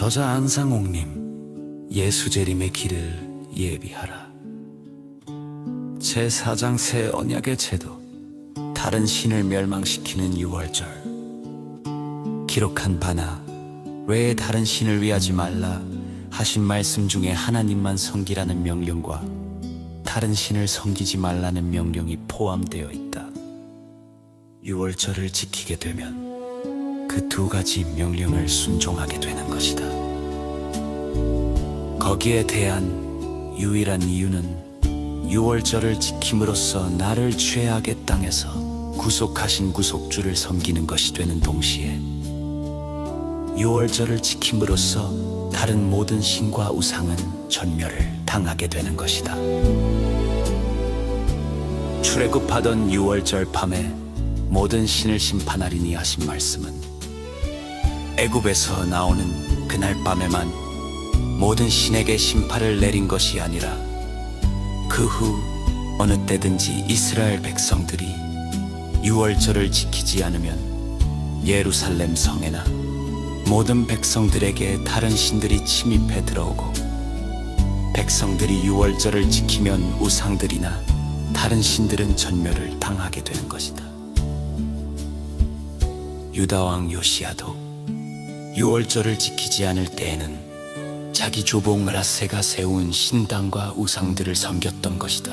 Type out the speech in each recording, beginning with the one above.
저자 안상옥님, 예수재림의 길을 예비하라. 제4장 새 언약의 제도, 다른 신을 멸망시키는 유월절. 기록한 바나 외에 다른 신을 위하지 말라 하신 말씀 중에 하나님만 섬기라는 명령과 다른 신을 섬기지 말라는 명령이 포함되어 있다. 유월절을 지키게 되면 그 두 가지 명령을 순종하게 되는 것이다. 거기에 대한 유일한 이유는 유월절을 지킴으로써 나를 죄악의 땅에서 구속하신 구속주를 섬기는 것이 되는 동시에 유월절을 지킴으로써 다른 모든 신과 우상은 전멸을 당하게 되는 것이다. 출애굽하던 유월절 밤에 모든 신을 심판하리니 하신 말씀은 애굽에서 나오는 그날 밤에만 모든 신에게 심판을 내린 것이 아니라 그 후 어느 때든지 이스라엘 백성들이 유월절을 지키지 않으면 예루살렘 성에나 모든 백성들에게 다른 신들이 침입해 들어오고 백성들이 유월절을 지키면 우상들이나 다른 신들은 전멸을 당하게 되는 것이다. 유다왕 요시야도 유월절을 지키지 않을 때에는 자기 조복 므낫세가 세운 신당과 우상들을 섬겼던 것이다.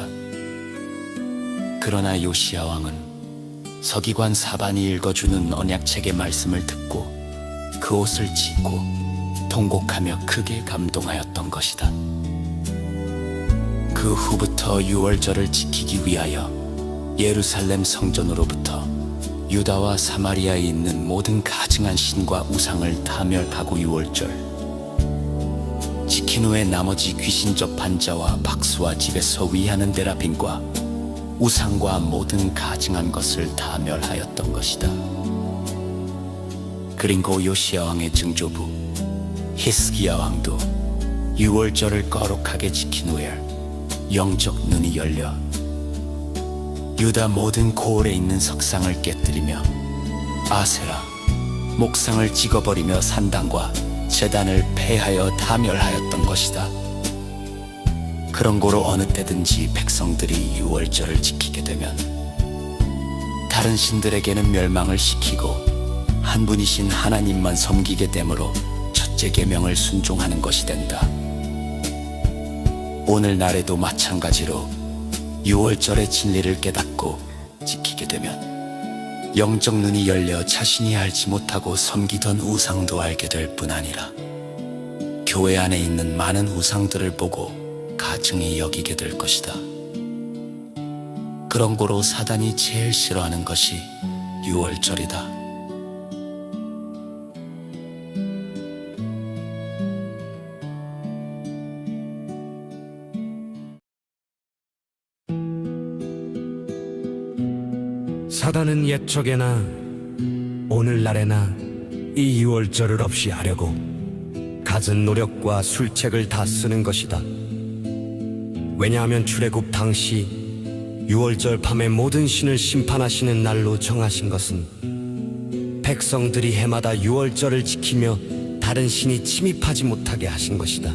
그러나 요시야 왕은 서기관 사반이 읽어주는 언약책의 말씀을 듣고 그 옷을 찢고 통곡하며 크게 감동하였던 것이다. 그 후부터 유월절을 지키기 위하여 예루살렘 성전으로부터 유다와 사마리아에 있는 모든 가증한 신과 우상을 타멸하고 유월절 지킨 후에 나머지 귀신적 반자와 박수와 집에서 위하는 데라빈과 우상과 모든 가증한 것을 타멸하였던 것이다. 그리고 요시야 왕의 증조부 히스기야 왕도 유월절을 거룩하게 지킨 후에 영적 눈이 열려 유다 모든 고을에 있는 석상을 깨뜨리며 아세라, 목상을 찍어버리며 산당과 제단을 폐하여 타멸하였던 것이다. 그런 고로 어느 때든지 백성들이 유월절을 지키게 되면 다른 신들에게는 멸망을 시키고 한 분이신 하나님만 섬기게 되므로 첫째 계명을 순종하는 것이 된다. 오늘날에도 마찬가지로 유월절의 진리를 깨닫고 지키게 되면 영적 눈이 열려 자신이 알지 못하고 섬기던 우상도 알게 될 뿐 아니라 교회 안에 있는 많은 우상들을 보고 가증히 여기게 될 것이다. 그런 고로 사단이 제일 싫어하는 것이 유월절이다. 사단은 옛적에나 오늘날에나 이 유월절을 없이 하려고 갖은 노력과 술책을 다 쓰는 것이다. 왜냐하면 출애굽 당시 유월절 밤에 모든 신을 심판하시는 날로 정하신 것은 백성들이 해마다 유월절을 지키며 다른 신이 침입하지 못하게 하신 것이다.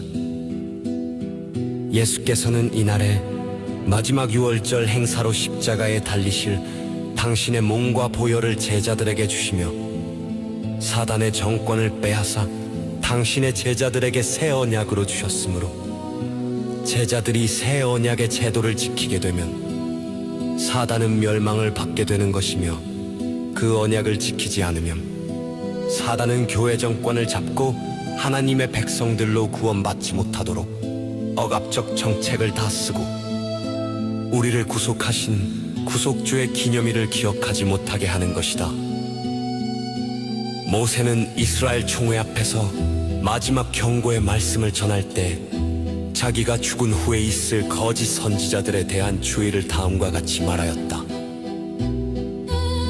예수께서는 이날에 마지막 유월절 행사로 십자가에 달리실 당신의 몸과 보혈을 제자들에게 주시며 사단의 정권을 빼앗아 당신의 제자들에게 새 언약으로 주셨으므로 제자들이 새 언약의 제도를 지키게 되면 사단은 멸망을 받게 되는 것이며 그 언약을 지키지 않으면 사단은 교회 정권을 잡고 하나님의 백성들로 구원받지 못하도록 억압적 정책을 다 쓰고 우리를 구속하신 구속주의 기념일을 기억하지 못하게 하는 것이다. 모세는 이스라엘 총회 앞에서 마지막 경고의 말씀을 전할 때 자기가 죽은 후에 있을 거짓 선지자들에 대한 주의를 다음과 같이 말하였다.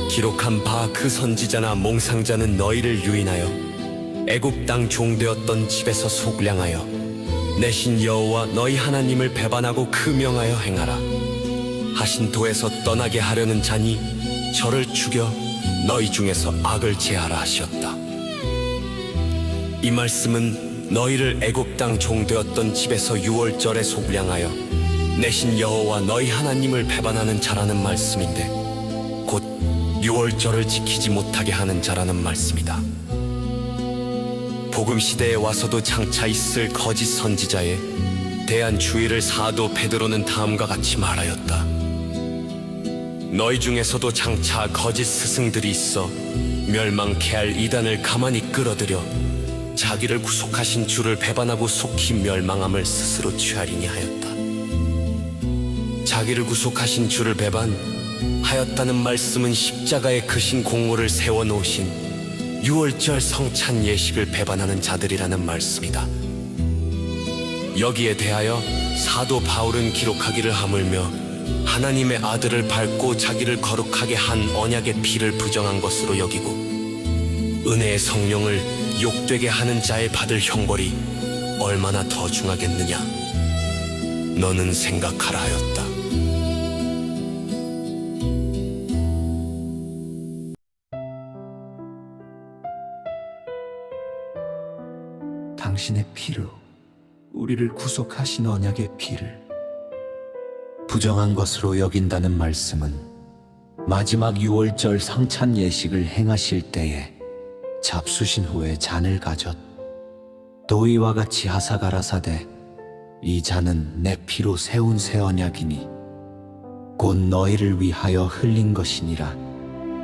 기록한 바 그 선지자나 몽상자는 너희를 유인하여 애굽 땅 종되었던 집에서 속량하여 내 신 여호와 너희 하나님을 배반하고 금명하여 행하라 하신 도에서 떠나게 하려는 자니 저를 죽여 너희 중에서 악을 제하라 하셨다. 이 말씀은 너희를 애굽 땅 종되었던 집에서 유월절에 속량하여 내신 여호와 너희 하나님을 배반하는 자라는 말씀인데 곧 유월절을 지키지 못하게 하는 자라는 말씀이다. 복음 시대에 와서도 장차 있을 거짓 선지자에 대한 주의를 사도 베드로는 다음과 같이 말하였다. 너희 중에서도 장차 거짓 스승들이 있어 멸망케 할 이단을 가만히 끌어들여 자기를 구속하신 주를 배반하고 속히 멸망함을 스스로 취하리니 하였다. 자기를 구속하신 주를 배반하였다는 말씀은 십자가에 크신 공로를 세워놓으신 유월절 성찬 예식을 배반하는 자들이라는 말씀이다. 여기에 대하여 사도 바울은 기록하기를 하물며 하나님의 아들을 밟고 자기를 거룩하게 한 언약의 피를 부정한 것으로 여기고 은혜의 성령을 욕되게 하는 자의 받을 형벌이 얼마나 더 중하겠느냐 너는 생각하라 하였다. 당신의 피로 우리를 구속하신 언약의 피를 부정한 것으로 여긴다는 말씀은 마지막 유월절 성찬 예식을 행하실 때에 잡수신 후에 잔을 가졌 또 이와 같이 하사 가라사대 이 잔은 내 피로 세운 새 언약이니 곧 너희를 위하여 흘린 것이니라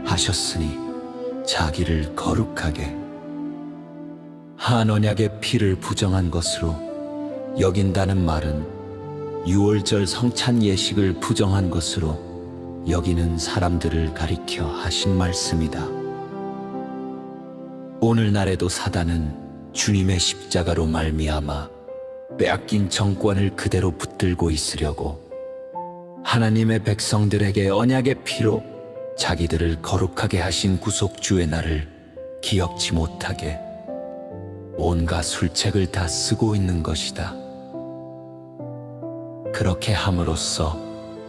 하셨으니 자기를 거룩하게 한 언약의 피를 부정한 것으로 여긴다는 말은 유월절 성찬 예식을 부정한 것으로 여기는 사람들을 가리켜 하신 말씀이다. 오늘날에도 사단은 주님의 십자가로 말미암아 빼앗긴 정권을 그대로 붙들고 있으려고 하나님의 백성들에게 언약의 피로 자기들을 거룩하게 하신 구속주의 날을 기억지 못하게 온갖 술책을 다 쓰고 있는 것이다. 그렇게 함으로써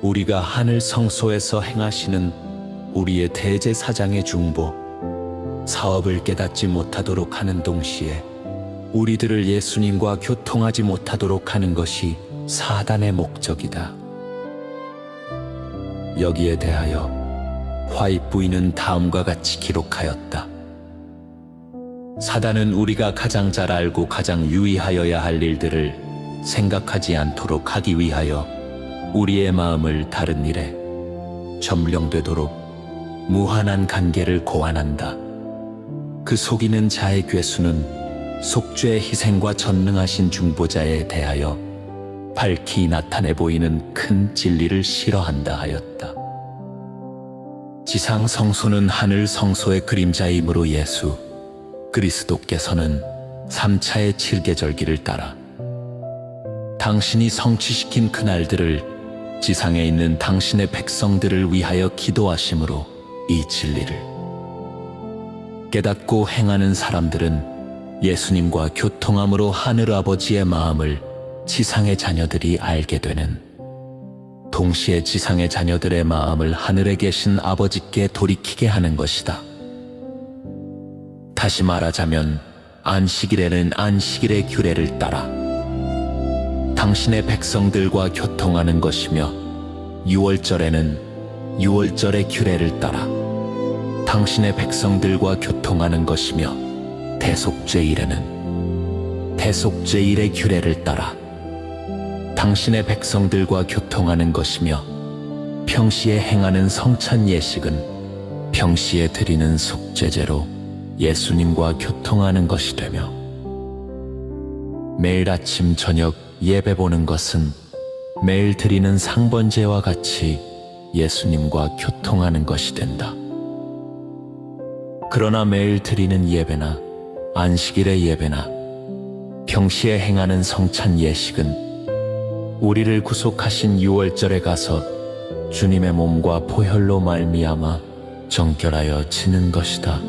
우리가 하늘 성소에서 행하시는 우리의 대제사장의 중보 사업을 깨닫지 못하도록 하는 동시에 우리들을 예수님과 교통하지 못하도록 하는 것이 사단의 목적이다. 여기에 대하여 화입 부인은 다음과 같이 기록하였다. 사단은 우리가 가장 잘 알고 가장 유의하여야 할 일들을 생각하지 않도록 하기 위하여 우리의 마음을 다른 일에 점령되도록 무한한 관계를 고안한다. 그 속이는 자의 괴수는 속죄의 희생과 전능하신 중보자에 대하여 밝히 나타내 보이는 큰 진리를 싫어한다 하였다. 지상 성소는 하늘 성소의 그림자이므로 예수 그리스도께서는 3차의 칠계절기를 따라 당신이 성취시킨 그날들을 지상에 있는 당신의 백성들을 위하여 기도하심으로 이 진리를 깨닫고 행하는 사람들은 예수님과 교통함으로 하늘아버지의 마음을 지상의 자녀들이 알게 되는, 동시에 지상의 자녀들의 마음을 하늘에 계신 아버지께 돌이키게 하는 것이다. 다시 말하자면 안식일에는 안식일의 규례를 따라 당신의 백성들과 교통하는 것이며, 유월절에는 유월절의 규례를 따라 당신의 백성들과 교통하는 것이며, 대속죄일에는 대속죄일의 규례를 따라 당신의 백성들과 교통하는 것이며, 평시에 행하는 성찬 예식은 평시에 드리는 속죄제로 예수님과 교통하는 것이 되며, 매일 아침 저녁 예배 보는 것은 매일 드리는 상번제와 같이 예수님과 교통하는 것이 된다. 그러나 매일 드리는 예배나 안식일의 예배나 평시에 행하는 성찬 예식은 우리를 구속하신 유월절에 가서 주님의 몸과 보혈로 말미암아 정결하여 지는 것이다.